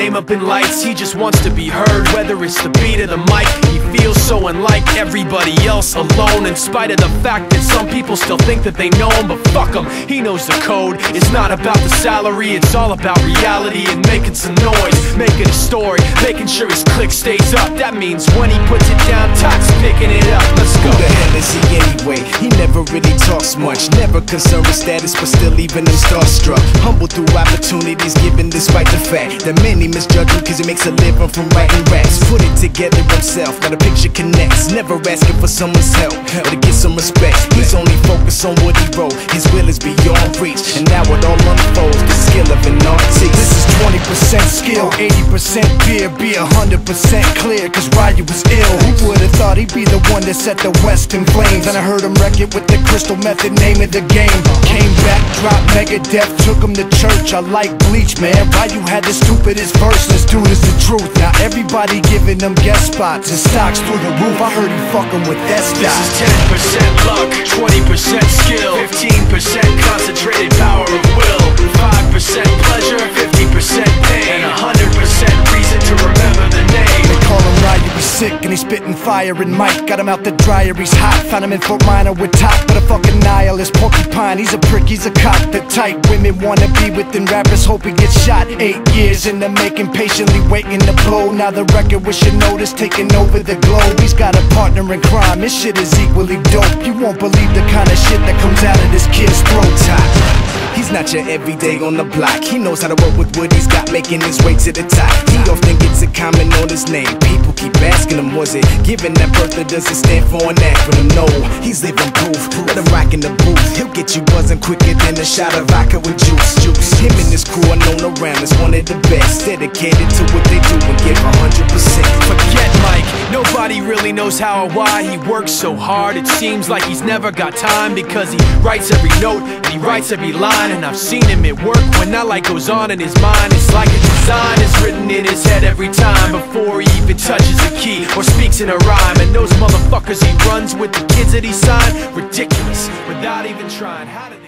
name up in lights. He just wants to be heard, whether it's the beat or the mic. He feels so unlike everybody else, alone, in spite of the fact that some people still think that they know him. But fuck him, he knows the code. It's not about the salary, it's all about reality and making some noise, making a story, making sure his click stays up. That means when he puts it down, Todd's picking it up. Let's go. Who the hell is he anyway? He never really talks much, never concerned with status, but still even him starstruck. Humble through opportunities given despite the fact that many misjudge him cause he makes a living from writing raps. Put it together himself, got a picture connects, never asking for someone's help or to get some respect. He's only focused on what he wrote, his will is beyond reach, and now it all unfolds, the skill of an artist. This is 20% skill, 80% fear, be 100% clear, cause Ryu was ill. Who would've thought he'd be the one that set the West in flames? And I heard him wreck it with the Crystal Method, name of the game. Came back, dropped Megadeth, took him to church. I like Bleach, man. Ryu had the stupidest verse, this dude is the truth. Now everybody giving them guest spots and stocks through the roof. I heard he fucking with that stock. This is 10% luck, 20% skill, 15% concentrated power of will, 5% pleasure, 50% pain, and 100% reason to remember the name. They call him Ryu, he's sick and he's spitting fire. And Mike got him out the dryer, he's hot. Found him in Fort Minor with top, but a fucking nihilist porcupine. He's a prick, he's a cock. The type women wanna be within, rappers hope he gets shot. 8 years in the making, patiently waiting to blow. Now the record with your notice taking over the globe. He's got a partner in crime, this shit is equally dope. You won't believe the kind of shit that comes out of this kid's throat. He's not your everyday on the block. He knows how to work with what he's got, making his way to the top. He often gets a comment on his name. People keep asking him, was it given that birth or does it stand for an acronym? No, he's living proof. Let him rock in the booth. He'll get you buzzing quicker than a shot of vodka with juice. Him and his crew are known around as one of the best, dedicated to what they do and give 100%. Forget Mike, nobody really knows how or why he works so hard. It seems like he's never got time, because he writes every note and he writes every line. And I've seen him at work when that light goes on in his mind. It's like a design is written in his head every time, before he even touches a key or speaks in a rhyme. And those motherfuckers he runs with, the kids that he signed, ridiculous, without even trying. How did they